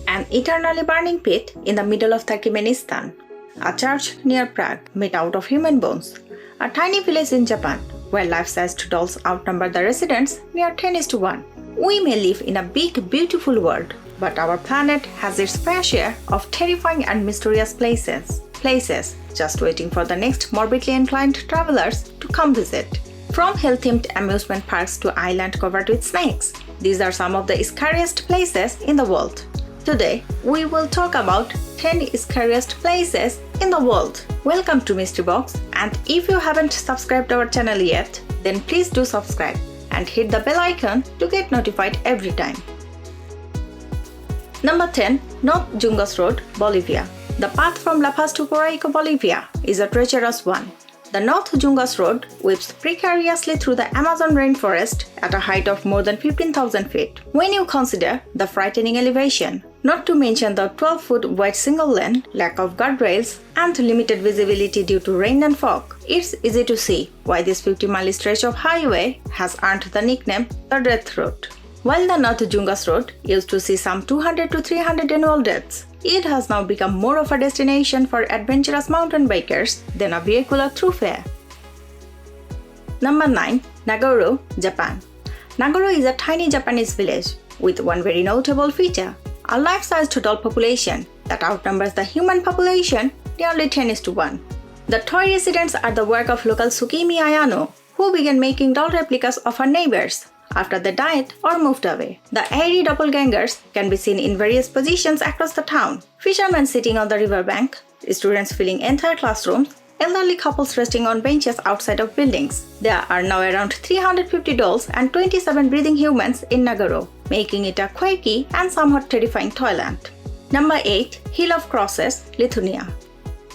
An eternally burning pit in the middle of Turkmenistan. A church near Prague made out of human bones. A tiny village in Japan where life-sized dolls outnumber the residents near 10:1. We may live in a big, beautiful world, but our planet has its fair share of terrifying and mysterious places. Places just waiting for the next morbidly inclined travelers to come visit. From hill-themed amusement parks to islands covered with snakes, these are some of the scariest places in the world. Today, we will talk about 10 scariest places in the world. Welcome to Mystery Box, and if you haven't subscribed our channel yet, then please do subscribe and hit the bell icon to get notified every time. Number 10. North Yungas Road, Bolivia. The path from La Paz to Paraíso, Bolivia is a treacherous one. The North Yungas Road weaves precariously through the Amazon rainforest at a height of more than 15,000 feet. When you consider the frightening elevation, not to mention the 12-foot wide single lane, lack of guardrails, and limited visibility due to rain and fog, it's easy to see why this 50-mile stretch of highway has earned the nickname the Death Road. While the North Yungas Road used to see some 200 to 300 annual deaths, it has now become more of a destination for adventurous mountain bikers than a vehicular thoroughfare. Number 9. Nagoro, Japan. Nagoro is a tiny Japanese village with one very notable feature: a life-sized doll population that outnumbers the human population nearly 10:1. The toy residents are the work of local Tsukimi Ayano, who began making doll replicas of her neighbors after they died or moved away. The airy doppelgangers can be seen in various positions across the town: fishermen sitting on the riverbank, students filling entire classrooms, elderly couples resting on benches outside of buildings. There are now around 350 dolls and 27 breathing humans in Nagoro, making it a quirky and somewhat terrifying toyland. Number 8. Hill of Crosses, Lithuania.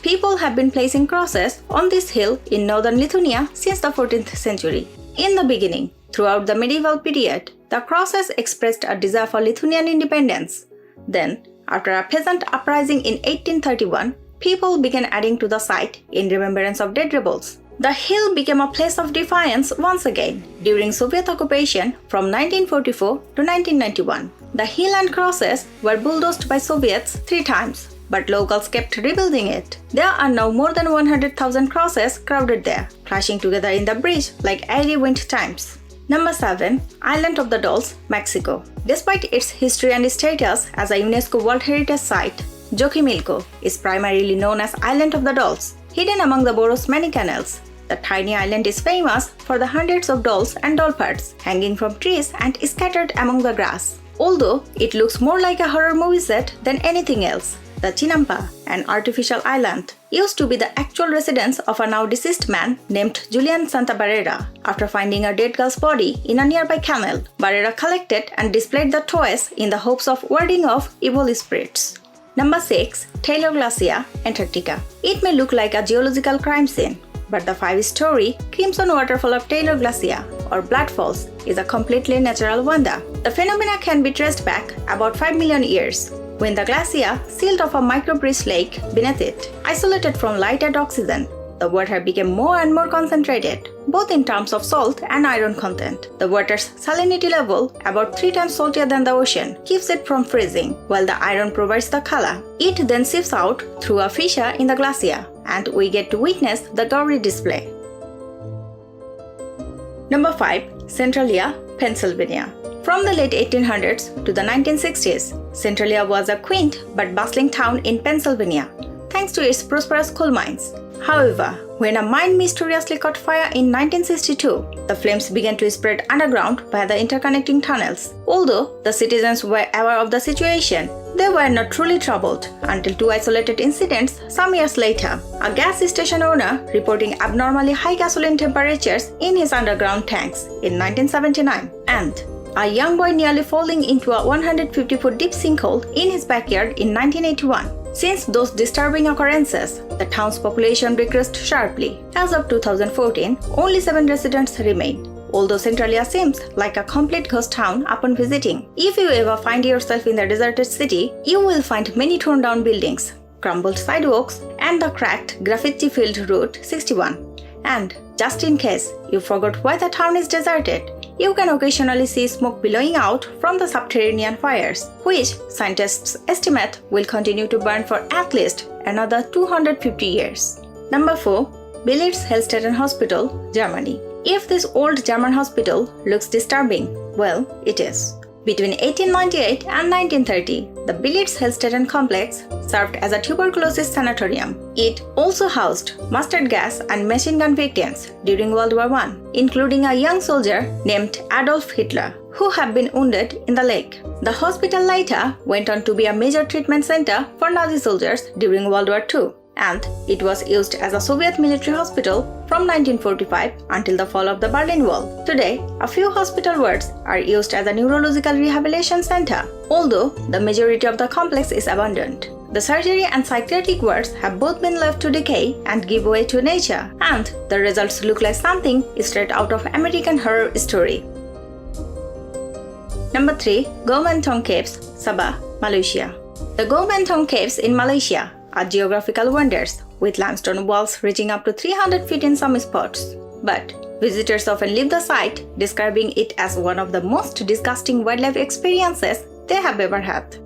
People have been placing crosses on this hill in northern Lithuania since the 14th century. In the beginning, throughout the medieval period, the crosses expressed a desire for Lithuanian independence. Then, after a peasant uprising in 1831, people began adding to the site in remembrance of dead rebels. The hill became a place of defiance once again during Soviet occupation from 1944 to 1991. The hill and crosses were bulldozed by Soviets 3 times, but locals kept rebuilding it. There are now more than 100,000 crosses crowded there, clashing together in the bridge like airy wind chimes. Number 7. Island of the Dolls, Mexico. Despite its history and status as a UNESCO World Heritage Site, Xochimilco is primarily known as Island of the Dolls. Hidden among the Boros many canals, the tiny island is famous for the hundreds of dolls and doll parts hanging from trees and scattered among the grass. Although it looks more like a horror movie set than anything else, the Chinampa, an artificial island, used to be the actual residence of a now deceased man named Julian Santa Barrera. After finding a dead girl's body in a nearby canal, Barrera collected and displayed the toys in the hopes of warding off evil spirits. Number 6. Taylor Glacier, Antarctica. It may look like a geological crime scene, but the 5-story Crimson Waterfall of Taylor Glacier, or Blood Falls, is a completely natural wonder. The phenomena can be traced back about 5 million years, when the glacier sealed off a micro-bridge lake beneath it. Isolated from light and oxygen, the water became more and more concentrated, both in terms of salt and iron content. The water's salinity level, about 3 times saltier than the ocean, keeps it from freezing, while the iron provides the color. It then seeps out through a fissure in the glacier, and we get to witness the gory display. Number 5. Centralia, Pennsylvania. From the late 1800s to the 1960s, Centralia was a quaint but bustling town in Pennsylvania, thanks to its prosperous coal mines. However, when a mine mysteriously caught fire in 1962, the flames began to spread underground via the interconnecting tunnels. Although the citizens were aware of the situation, they were not truly troubled until 2 isolated incidents some years later. A gas station owner reporting abnormally high gasoline temperatures in his underground tanks in 1979, and a young boy nearly falling into a 150-foot deep sinkhole in his backyard in 1981. Since those disturbing occurrences, the town's population decreased sharply. As of 2014, only 7 residents remain, although Centralia seems like a complete ghost town upon visiting. If you ever find yourself in the deserted city, you will find many torn-down buildings, crumbled sidewalks, and the cracked, graffiti-filled Route 61. And just in case you forgot why the town is deserted, you can occasionally see smoke billowing out from the subterranean fires, which scientists estimate will continue to burn for at least another 250 years. Number 4. Beelitz-Heilstätten Hospital, Germany. If this old German hospital looks disturbing, well, it is. Between 1898 and 1930, the Beelitz-Heilstätten complex served as a tuberculosis sanatorium. It also housed mustard gas and machine gun victims during World War I, including a young soldier named Adolf Hitler, who had been wounded in the leg. The hospital later went on to be a major treatment center for Nazi soldiers during World War II, and it was used as a Soviet military hospital from 1945 until the fall of the Berlin Wall. Today, a few hospital wards are used as a neurological rehabilitation center, although the majority of the complex is abandoned. The surgery and psychiatric wards have both been left to decay and give way to nature, and the results look like something straight out of American horror story. Number 3. Gomantong Caves, Sabah, Malaysia. The Gomantong Caves in Malaysia are geographical wonders, with limestone walls reaching up to 300 feet in some spots. But visitors often leave the site describing it as one of the most disgusting wildlife experiences they have ever had.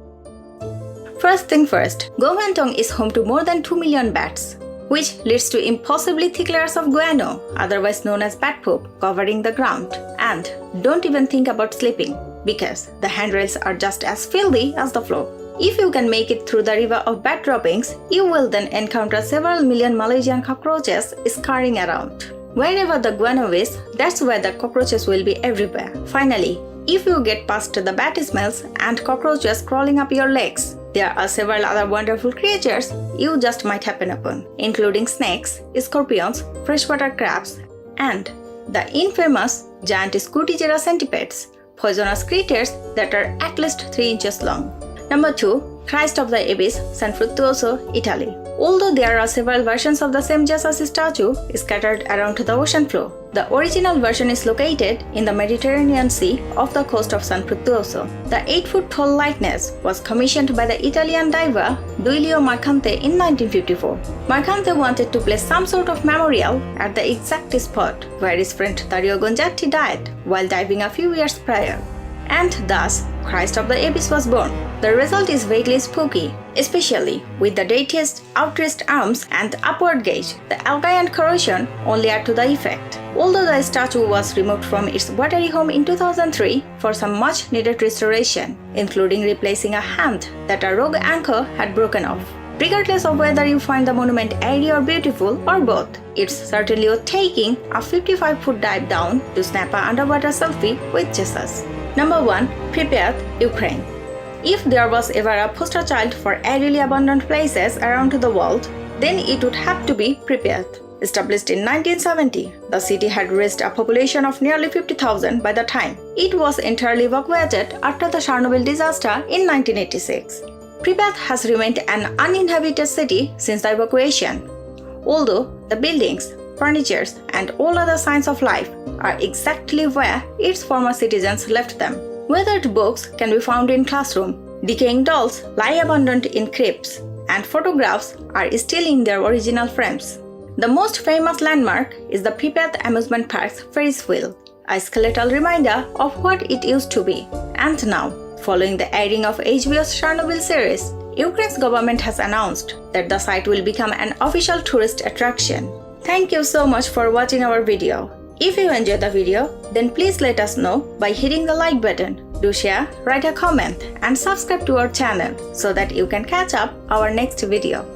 First thing first, Gomantong is home to more than 2 million bats, which leads to impossibly thick layers of guano, otherwise known as bat poop, covering the ground. And don't even think about sleeping, because the handrails are just as filthy as the floor. If you can make it through the river of bat droppings, you will then encounter several million Malaysian cockroaches scurrying around. Wherever the guano is, that's where the cockroaches will be everywhere. Finally, if you get past the bat smells and cockroaches crawling up your legs, there are several other wonderful creatures you just might happen upon, including snakes, scorpions, freshwater crabs, and the infamous giant Scutigera centipedes, poisonous creatures that are at least 3 inches long. Number 2. Christ of the Abyss, San Frutuoso, Italy. Although there are several versions of the same Jesus statue scattered around the ocean floor, the original version is located in the Mediterranean Sea off the coast of San Frutuoso. The 8-foot-tall likeness was commissioned by the Italian diver Duilio Marchante in 1954. Marchante wanted to place some sort of memorial at the exact spot where his friend Dario Gonzatti died while diving a few years prior. And thus, Christ of the Abyss was born. The result is vaguely spooky, especially with the deity's outstretched arms and upward gaze. The algae and corrosion only add to the effect. Although the statue was removed from its watery home in 2003 for some much-needed restoration, including replacing a hand that a rogue anchor had broken off. Regardless of whether you find the monument airy or beautiful or both, it's certainly worth taking a 55-foot dive down to snap an underwater selfie with Jesus. Number 1. Pripyat, Ukraine. If there was ever a poster child for aerially abundant places around the world, then it would have to be Pripyat. Established in 1970, the city had reached a population of nearly 50,000 by the time it was entirely evacuated after the Chernobyl disaster in 1986. Pripyat has remained an uninhabited city since the evacuation, although the buildings, furniture, and all other signs of life are exactly where its former citizens left them. Weathered books can be found in classrooms, decaying dolls lie abandoned in crypts, and photographs are still in their original frames. The most famous landmark is the Pripyat Amusement Park's Ferris wheel, a skeletal reminder of what it used to be. And now, following the airing of HBO's Chernobyl series, Ukraine's government has announced that the site will become an official tourist attraction. Thank you so much for watching our video. If you enjoyed the video, then please let us know by hitting the like button. Do share, write a comment, and subscribe to our channel so that you can catch up our next video.